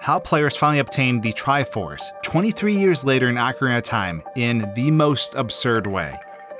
how players finally obtained the Triforce 23 years later in Ocarina of Time in the most absurd way.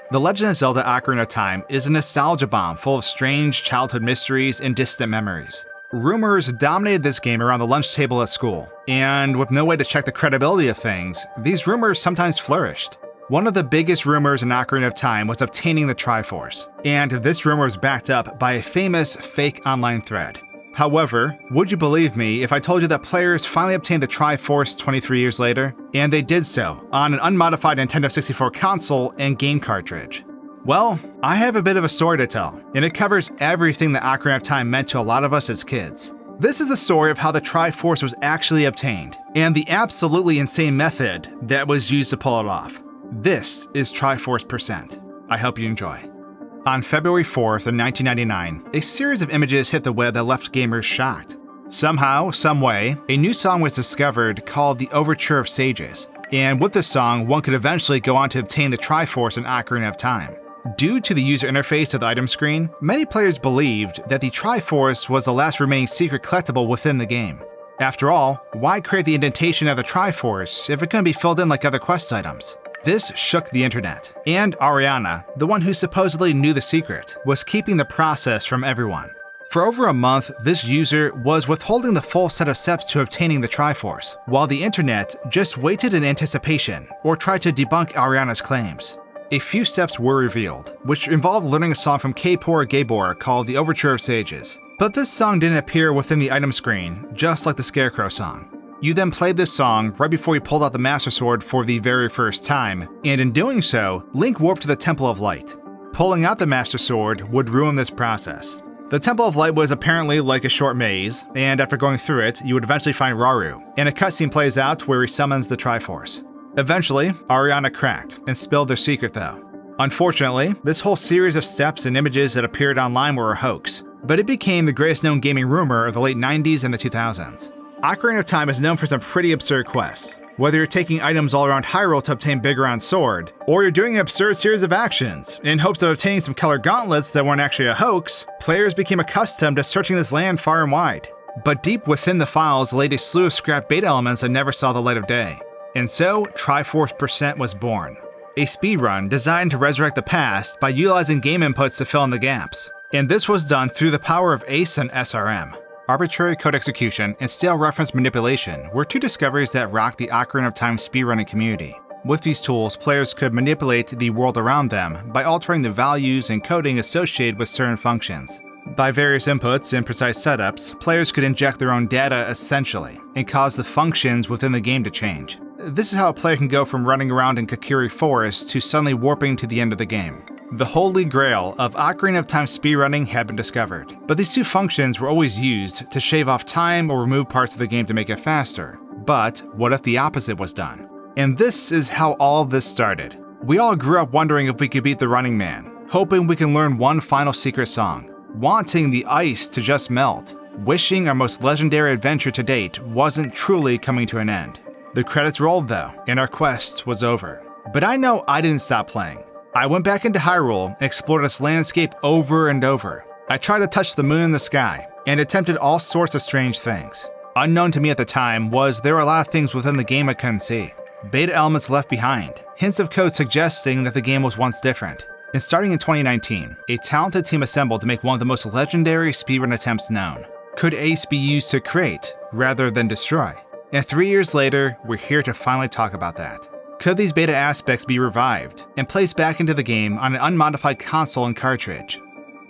The Legend of Zelda Ocarina of Time is a nostalgia bomb full of strange childhood mysteries and distant memories. Rumors dominated this game around the lunch table at school, and with no way to check the credibility of things, these rumors sometimes flourished. One of the biggest rumors in Ocarina of Time was obtaining the Triforce, and this rumor was backed up by a famous fake online thread. However, would you believe me if I told you that players finally obtained the Triforce 23 years later? And they did so on an unmodified Nintendo 64 console and game cartridge. Well, I have a bit of a story to tell, and it covers everything that Ocarina of Time meant to a lot of us as kids. This is the story of how the Triforce was actually obtained, and the absolutely insane method that was used to pull it off. This is Triforce Percent. I hope you enjoy. On February 4th of 1999, a series of images hit the web that left gamers shocked. Somehow, someway, a new song was discovered called the Overture of Sages, and with this song, one could eventually go on to obtain the Triforce in Ocarina of Time. Due to the user interface of the item screen, many players believed that the Triforce was the last remaining secret collectible within the game. After all, why create the indentation of the Triforce if it couldn't be filled in like other quest items? This shook the internet, and Ariana, the one who supposedly knew the secret, was keeping the process from everyone. For over a month, this user was withholding the full set of steps to obtaining the Triforce, while the internet just waited in anticipation or tried to debunk Ariana's claims. A few steps were revealed, which involved learning a song from K-Por Gabor called the Overture of Sages. But this song didn't appear within the item screen, just like the Scarecrow song. You then played this song right before you pulled out the Master Sword for the very first time, and in doing so, Link warped to the Temple of Light. Pulling out the Master Sword would ruin this process. The Temple of Light was apparently like a short maze, and after going through it, you would eventually find Rauru, and a cutscene plays out where he summons the Triforce. Eventually, Ariana cracked and spilled their secret though. Unfortunately, this whole series of steps and images that appeared online were a hoax, but it became the greatest known gaming rumor of the late 90s and the 2000s. Ocarina of Time is known for some pretty absurd quests. Whether you're taking items all around Hyrule to obtain Bigoron's sword, or you're doing an absurd series of actions in hopes of obtaining some colored gauntlets that weren't actually a hoax, players became accustomed to searching this land far and wide. But deep within the files laid a slew of scrap beta elements that never saw the light of day. And so, Triforce Percent was born. A speedrun designed to resurrect the past by utilizing game inputs to fill in the gaps. And this was done through the power of ACE and SRM. Arbitrary code execution and stale reference manipulation were two discoveries that rocked the Ocarina of Time speedrunning community. With these tools, players could manipulate the world around them by altering the values and coding associated with certain functions. By various inputs and precise setups, players could inject their own data essentially, and cause the functions within the game to change. This is how a player can go from running around in Kakiri Forest to suddenly warping to the end of the game. The holy grail of Ocarina of Time speedrunning had been discovered, but these two functions were always used to shave off time or remove parts of the game to make it faster. But what if the opposite was done? And this is how all of this started. We all grew up wondering if we could beat the Running Man, hoping we can learn one final secret song, wanting the ice to just melt, wishing our most legendary adventure to date wasn't truly coming to an end. The credits rolled though, and our quest was over. But I know I didn't stop playing. I went back into Hyrule and explored its landscape over and over. I tried to touch the moon in the sky, and attempted all sorts of strange things. Unknown to me at the time was there were a lot of things within the game I couldn't see. Beta elements left behind, hints of code suggesting that the game was once different. And starting in 2019, a talented team assembled to make one of the most legendary speedrun attempts known. Could ACE be used to create, rather than destroy? And 3 years later, we're here to finally talk about that. Could these beta aspects be revived and placed back into the game on an unmodified console and cartridge?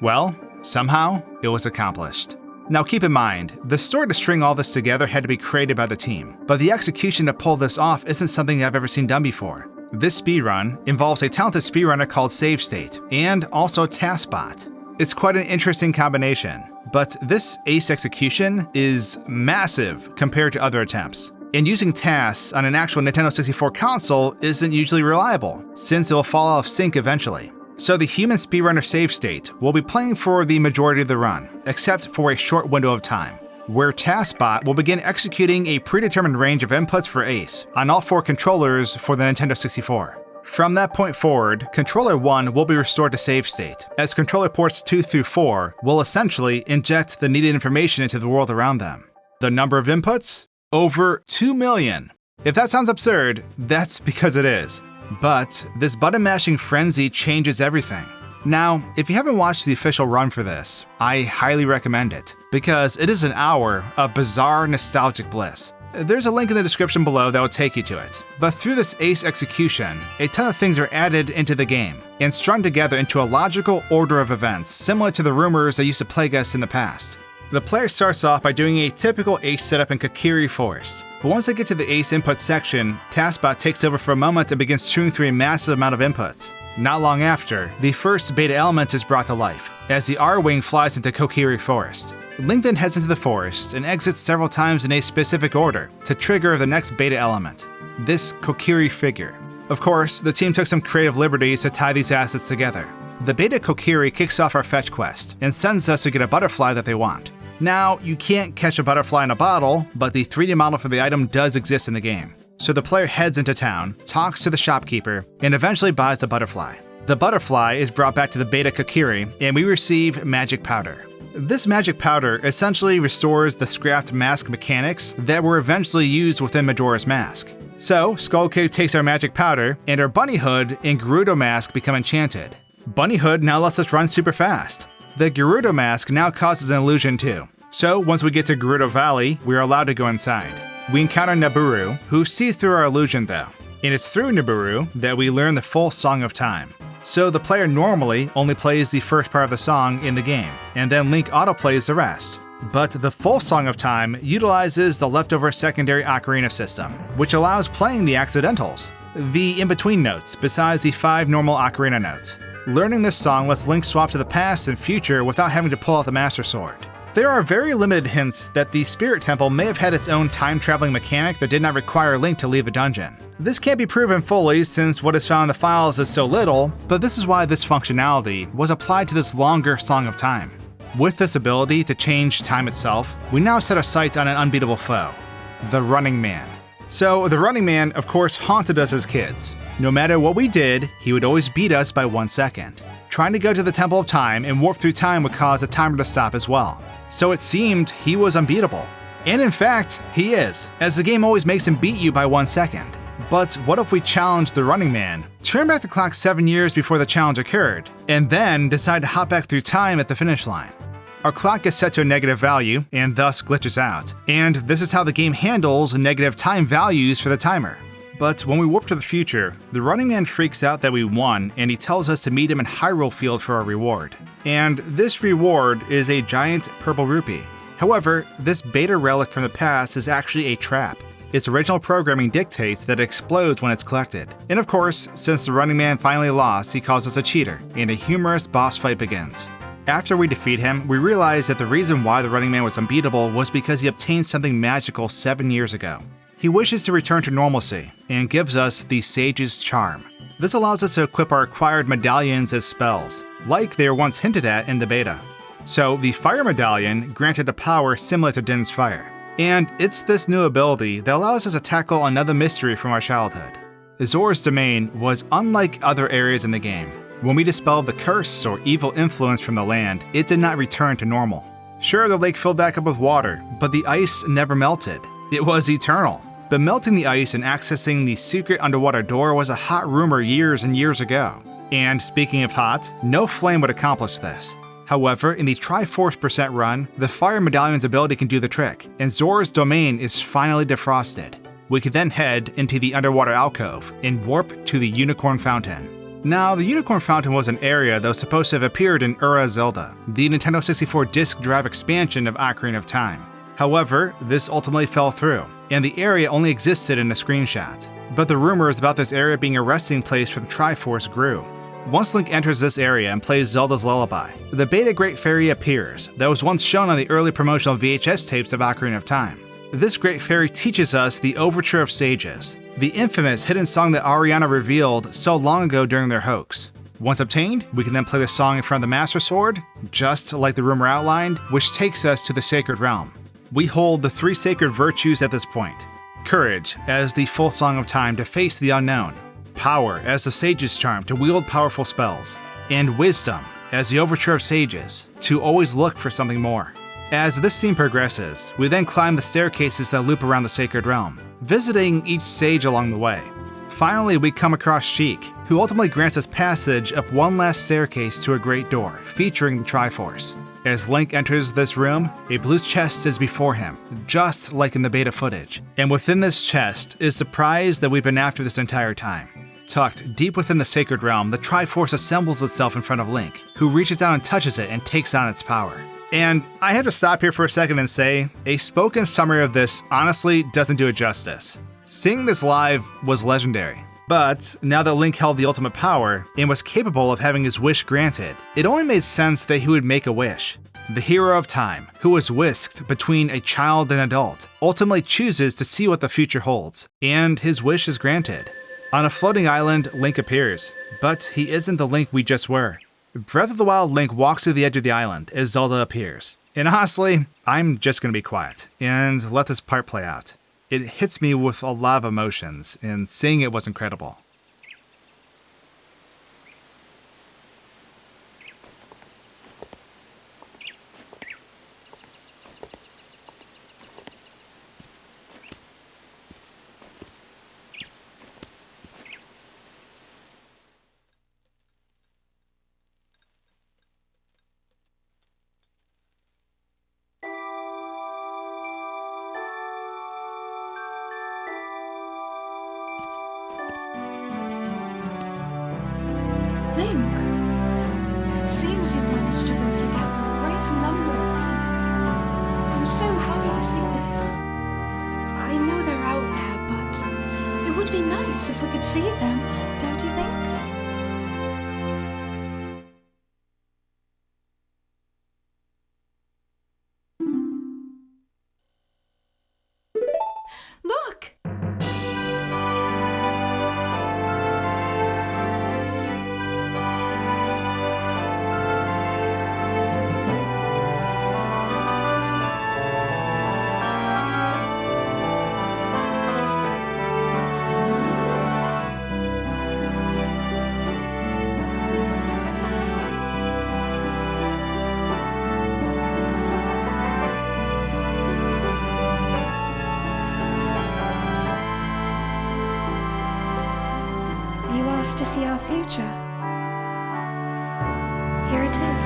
Well, somehow, it was accomplished. Now keep in mind, the story to string all this together had to be created by the team, but the execution to pull this off isn't something I've ever seen done before. This speedrun involves a talented speedrunner called Save State, and also TaskBot. It's quite an interesting combination, but this ACE execution is massive compared to other attempts. And using tasks on an actual Nintendo 64 console isn't usually reliable, since it will fall out of sync eventually. So the human speedrunner Save State will be playing for the majority of the run, except for a short window of time, where TaskBot will begin executing a predetermined range of inputs for ACE on all 4 controllers for the Nintendo 64. From that point forward, Controller 1 will be restored to save state, as controller ports 2 through 4 will essentially inject the needed information into the world around them. The number of inputs? Over 2 million. If that sounds absurd, that's because it is. But this button mashing frenzy changes everything. Now, if you haven't watched the official run for this, I highly recommend it, because it is an hour of bizarre nostalgic bliss. There's a link in the description below that will take you to it. But through this ace execution, a ton of things are added into the game, and strung together into a logical order of events, similar to the rumors that used to plague us in the past. The player starts off by doing a typical ace setup in Kokiri Forest, but once they get to the ace input section, TaskBot takes over for a moment and begins chewing through a massive amount of inputs. Not long after, the first beta element is brought to life, as the R-Wing flies into Kokiri Forest. Link then heads into the forest and exits several times in a specific order to trigger the next beta element, this Kokiri figure. Of course, the team took some creative liberties to tie these assets together. The beta Kokiri kicks off our fetch quest and sends us to get a butterfly that they want. Now, you can't catch a butterfly in a bottle, but the 3D model for the item does exist in the game. So the player heads into town, talks to the shopkeeper, and eventually buys the butterfly. The butterfly is brought back to the beta Kokiri, and we receive magic powder. This magic powder essentially restores the scrapped mask mechanics that were eventually used within Majora's Mask. So, Skull Kid takes our magic powder, and our bunny hood and Gerudo mask become enchanted. Bunny hood now lets us run super fast. The Gerudo mask now causes an illusion too. So, once we get to Gerudo Valley, we are allowed to go inside. We encounter Nabooru, who sees through our illusion though, and it's through Nabooru that we learn the full Song of Time. So the player normally only plays the first part of the song in the game, and then Link autoplays the rest. But the full Song of Time utilizes the leftover secondary ocarina system, which allows playing the accidentals, the in-between notes besides the 5 normal ocarina notes. Learning this song lets Link swap to the past and future without having to pull out the Master Sword. There are very limited hints that the Spirit Temple may have had its own time-traveling mechanic that did not require Link to leave a dungeon. This can't be proven fully since what is found in the files is so little, but this is why this functionality was applied to this longer Song of Time. With this ability to change time itself, we now set our sights on an unbeatable foe, the Running Man. So the Running Man of course haunted us as kids. No matter what we did, he would always beat us by 1 second. Trying to go to the Temple of Time and warp through time would cause a timer to stop as well. So it seemed he was unbeatable. And in fact, he is, as the game always makes him beat you by 1 second. But what if we challenge the Running Man, turn back the clock 7 years before the challenge occurred, and then decide to hop back through time at the finish line? Our clock gets set to a negative value, and thus glitches out. And this is how the game handles negative time values for the timer. But when we warp to the future, the Running Man freaks out that we won, and he tells us to meet him in Hyrule Field for our reward. And this reward is a giant purple rupee. However, this beta relic from the past is actually a trap. Its original programming dictates that it explodes when it's collected. And of course, since the Running Man finally lost, he calls us a cheater, and a humorous boss fight begins. After we defeat him, we realize that the reason why the Running Man was unbeatable was because he obtained something magical 7 years ago. He wishes to return to normalcy, and gives us the Sage's Charm. This allows us to equip our acquired medallions as spells, like they were once hinted at in the beta. So the Fire Medallion granted a power similar to Din's Fire, and it's this new ability that allows us to tackle another mystery from our childhood. Zora's Domain was unlike other areas in the game. When we dispelled the curse or evil influence from the land, it did not return to normal. Sure, the lake filled back up with water, but the ice never melted. It was eternal. But melting the ice and accessing the secret underwater door was a hot rumor years and years ago. And speaking of hot, no flame would accomplish this. However, in the Triforce % run, the Fire Medallion's ability can do the trick, and Zora's Domain is finally defrosted. We can then head into the underwater alcove and warp to the Unicorn Fountain. Now, the Unicorn Fountain was an area that was supposed to have appeared in Zelda, the Nintendo 64 disc drive expansion of Ocarina of Time. However, this ultimately fell through, and the area only existed in a screenshot. But the rumors about this area being a resting place for the Triforce grew. Once Link enters this area and plays Zelda's Lullaby, the Beta Great Fairy appears, that was once shown on the early promotional VHS tapes of Ocarina of Time. This Great Fairy teaches us the Overture of Sages, the infamous hidden song that Ariana revealed so long ago during their hoax. Once obtained, we can then play the song in front of the Master Sword, just like the rumor outlined, which takes us to the Sacred Realm. We hold the 3 sacred virtues at this point. Courage, as the full Song of Time to face the unknown. Power, as the Sage's Charm to wield powerful spells. And Wisdom, as the Overture of Sages, to always look for something more. As this scene progresses, we then climb the staircases that loop around the Sacred Realm, visiting each sage along the way. Finally, we come across Sheik, who ultimately grants us passage up one last staircase to a great door, featuring the Triforce. As Link enters this room, a blue chest is before him, just like in the beta footage. And within this chest is the prize that we've been after this entire time. Tucked deep within the Sacred Realm, the Triforce assembles itself in front of Link, who reaches out and touches it and takes on its power. And I have to stop here for a second and say, a spoken summary of this honestly doesn't do it justice. Seeing this live was legendary. But now that Link held the ultimate power and was capable of having his wish granted, it only made sense that he would make a wish. The hero of time, who was whisked between a child and adult, ultimately chooses to see what the future holds, and his wish is granted. On a floating island, Link appears, but he isn't the Link we just were. Breath of the Wild Link walks to the edge of the island as Zelda appears. And honestly, I'm just gonna be quiet and let this part play out. It hits me with a lot of emotions, and seeing it was incredible. Link, it seems you've managed to bring together a great number of people. I'm so happy to see this. I know they're out there, but it would be nice if we could see them, don't you think? Look! You asked to see our future. Here it is.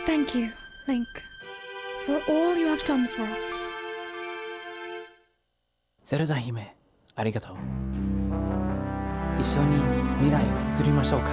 Thank you, Link, for all you have done for us. ゼルダ姫、ありがとう。一緒に未来を作りましょうか。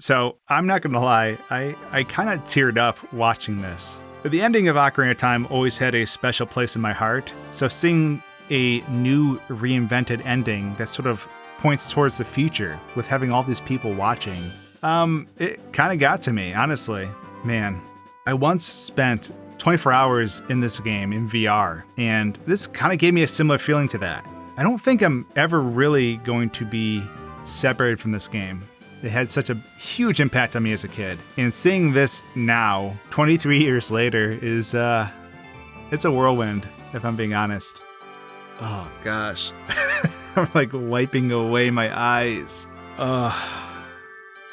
So, I'm not gonna lie, I kind of teared up watching this. The ending of Ocarina of Time always had a special place in my heart, so seeing a new reinvented ending that sort of points towards the future with having all these people watching, it kind of got to me, honestly. Man, I once spent 24 hours in this game in VR, and this kind of gave me a similar feeling to that. I don't think I'm ever really going to be separated from this game. It had such a huge impact on me as a kid. And seeing this now, 23 years later, is, it's a whirlwind, if I'm being honest. Oh, gosh. I'm like wiping away my eyes.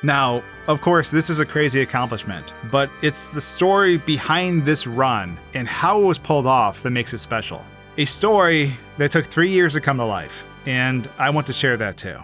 Now, of course, this is a crazy accomplishment, but it's the story behind this run and how it was pulled off that makes it special. A story that took 3 years to come to life, and I want to share that too.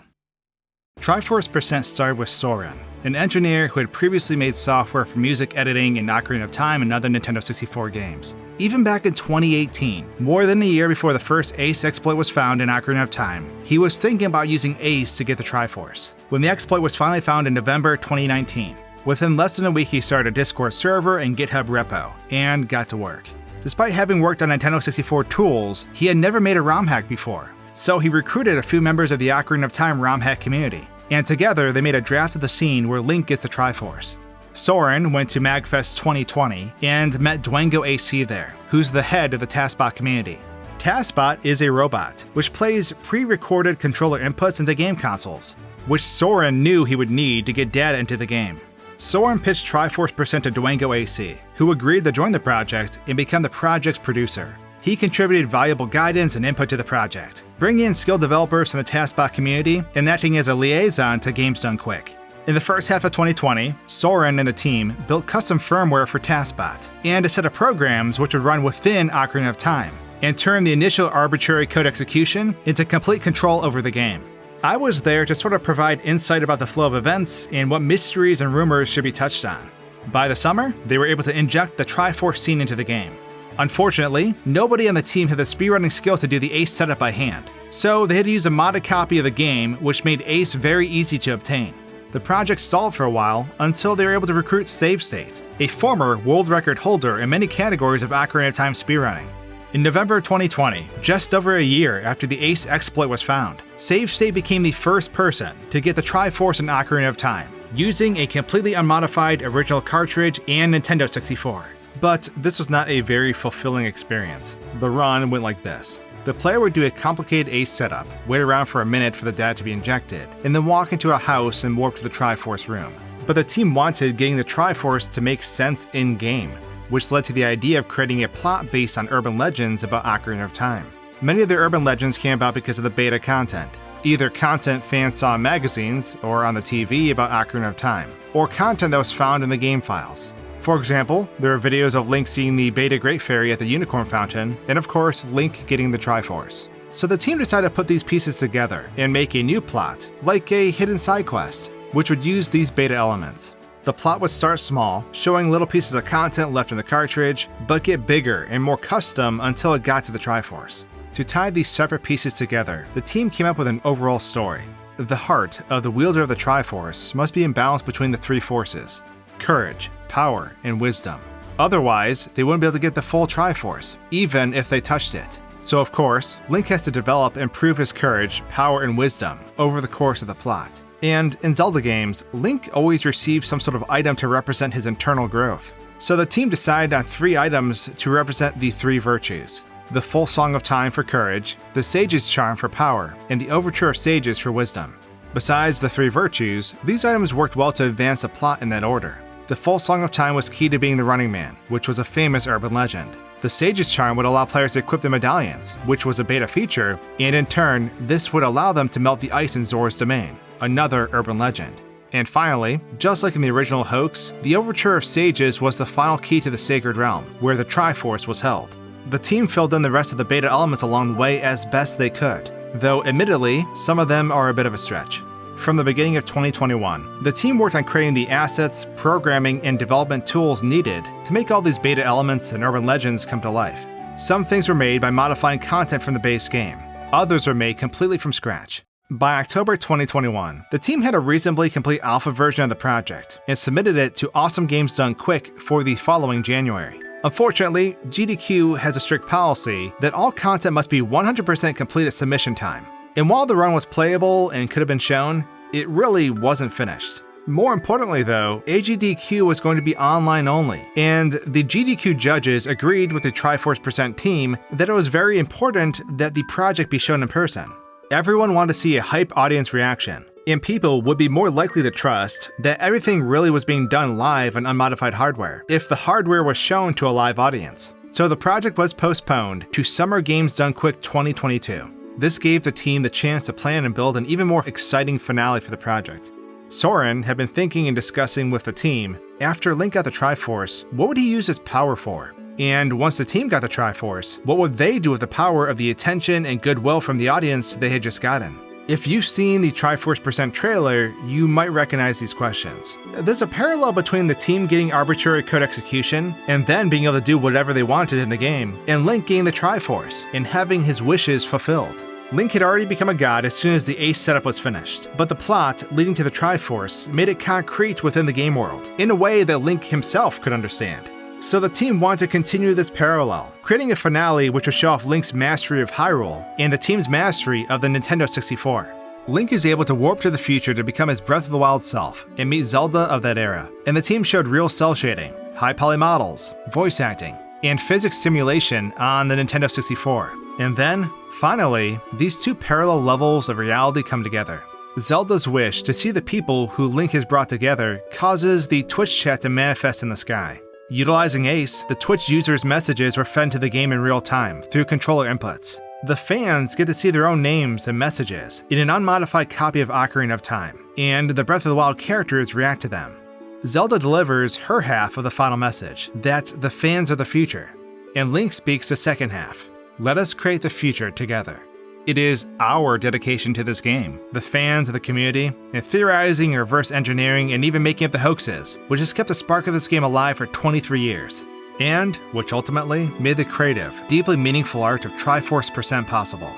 Triforce Percent started with Soren, an engineer who had previously made software for music editing in Ocarina of Time and other Nintendo 64 games. Even back in 2018, more than a year before the first Ace exploit was found in Ocarina of Time, he was thinking about using Ace to get the Triforce. When the exploit was finally found in November 2019, Within less than a week, he started a Discord server and GitHub repo, and got to work. Despite having worked on Nintendo 64 tools, he had never made a ROM hack before, so he recruited a few members of the Ocarina of Time ROM hack community, and together they made a draft of the scene where Link gets the Triforce. Soren went to MagFest 2020 and met Dwango AC there, who's the head of the TASBot community. TASBot is a robot, which plays pre-recorded controller inputs into game consoles, which Soren knew he would need to get data into the game. Soren pitched Triforce Percent to Dwango AC, who agreed to join the project and become the project's producer. He contributed valuable guidance and input to the project, bringing in skilled developers from the TASBot community and acting as a liaison to Games Done Quick. In the first half of 2020, Soren and the team built custom firmware for TASBot and a set of programs which would run within Ocarina of Time, and turn the initial arbitrary code execution into complete control over the game. I was there to sort of provide insight about the flow of events and what mysteries and rumors should be touched on. By the summer, they were able to inject the Triforce scene into the game. Unfortunately, nobody on the team had the speedrunning skills to do the Ace setup by hand, so they had to use a modded copy of the game, which made Ace very easy to obtain. The project stalled for a while until they were able to recruit Save State, a former world record holder in many categories of Ocarina of Time speedrunning. In November 2020, just over a year after the Ace exploit was found, Save State became the first person to get the Triforce in Ocarina of Time, using a completely unmodified original cartridge and Nintendo 64. But this was not a very fulfilling experience. The run went like this. The player would do a complicated Ace setup, wait around for a minute for the data to be injected, and then walk into a house and warp to the Triforce room. But the team wanted getting the Triforce to make sense in-game, which led to the idea of creating a plot based on urban legends about Ocarina of Time. Many of the urban legends came about because of the beta content, either content fans saw in magazines or on the TV about Ocarina of Time, or content that was found in the game files. For example, there are videos of Link seeing the Beta Great Fairy at the Unicorn Fountain, and of course, Link getting the Triforce. So the team decided to put these pieces together and make a new plot, like a hidden side quest, which would use these beta elements. The plot would start small, showing little pieces of content left in the cartridge, but get bigger and more custom until it got to the Triforce. To tie these separate pieces together, the team came up with an overall story. The heart of the wielder of the Triforce must be in balance between the three forces: courage, power, and wisdom. Otherwise, they wouldn't be able to get the full Triforce, even if they touched it. So of course, Link has to develop and prove his courage, power, and wisdom over the course of the plot. And in Zelda games, Link always receives some sort of item to represent his internal growth. So the team decided on 3 items to represent the 3 virtues: the full Song of Time for courage, the Sage's Charm for power, and the Overture of Sages for wisdom. Besides the 3 virtues, these items worked well to advance the plot in that order. The full Song of Time was key to being the Running Man, which was a famous urban legend. The Sage's Charm would allow players to equip the medallions, which was a beta feature, and in turn, this would allow them to melt the ice in Zora's domain, another urban legend. And finally, just like in the original Hoax, the Overture of Sages was the final key to the Sacred Realm, where the Triforce was held. The team filled in the rest of the beta elements along the way as best they could, though admittedly, some of them are a bit of a stretch. From the beginning of 2021, the team worked on creating the assets, programming, and development tools needed to make all these beta elements and urban legends come to life. Some things were made by modifying content from the base game. Others were made completely from scratch. By October 2021, the team had a reasonably complete alpha version of the project and submitted it to Awesome Games Done Quick for the following January. Unfortunately, GDQ has a strict policy that all content must be 100% complete at submission time. And while the run was playable and could have been shown, it really wasn't finished. More importantly though, AGDQ was going to be online only, and the GDQ judges agreed with the Triforce Percent team that it was very important that the project be shown in person. Everyone wanted to see a hype audience reaction, and people would be more likely to trust that everything really was being done live on unmodified hardware if the hardware was shown to a live audience. So the project was postponed to Summer Games Done Quick 2022. This gave the team the chance to plan and build an even more exciting finale for the project. Soren had been thinking and discussing with the team, after Link got the Triforce, what would he use his power for? And once the team got the Triforce, what would they do with the power of the attention and goodwill from the audience they had just gotten? If you've seen the Triforce Percent trailer, you might recognize these questions. There's a parallel between the team getting arbitrary code execution and then being able to do whatever they wanted in the game, and Link getting the Triforce and having his wishes fulfilled. Link had already become a god as soon as the Ace setup was finished, but the plot leading to the Triforce made it concrete within the game world, in a way that Link himself could understand. So the team wanted to continue this parallel, creating a finale which would show off Link's mastery of Hyrule and the team's mastery of the Nintendo 64. Link is able to warp to the future to become his Breath of the Wild self and meet Zelda of that era, and the team showed real cell shading, high poly models, voice acting, and physics simulation on the Nintendo 64. And then, finally, these two parallel levels of reality come together. Zelda's wish to see the people who Link has brought together causes the Twitch chat to manifest in the sky. Utilizing Ace, the Twitch users' messages were fed to the game in real time through controller inputs. The fans get to see their own names and messages in an unmodified copy of Ocarina of Time, and the Breath of the Wild characters react to them. Zelda delivers her half of the final message, that the fans are the future, and Link speaks the second half. Let us create the future together. It is our dedication to this game, the fans of the community, and theorizing, reverse engineering, and even making up the hoaxes, which has kept the spark of this game alive for 23 years, and which ultimately made the creative, deeply meaningful art of Triforce Percent possible.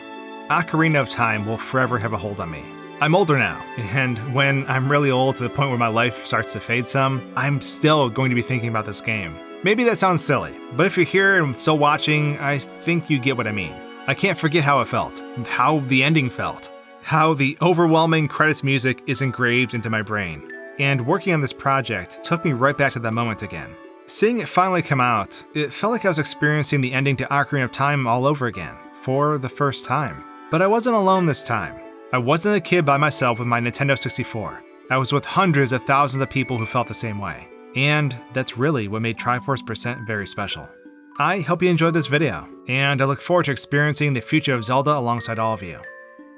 Ocarina of Time will forever have a hold on me. I'm older now, and when I'm really old to the point where my life starts to fade some, I'm still going to be thinking about this game. Maybe that sounds silly, but if you're here and still watching, I think you get what I mean. I can't forget how it felt, how the ending felt, how the overwhelming credits music is engraved into my brain. And working on this project took me right back to that moment again. Seeing it finally come out, it felt like I was experiencing the ending to Ocarina of Time all over again, for the first time. But I wasn't alone this time. I wasn't a kid by myself with my Nintendo 64. I was with hundreds of thousands of people who felt the same way. And that's really what made Triforce Percent very special. I hope you enjoyed this video, and I look forward to experiencing the future of Zelda alongside all of you.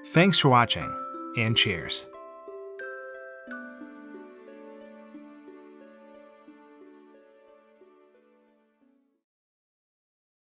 Thanks for watching, and cheers.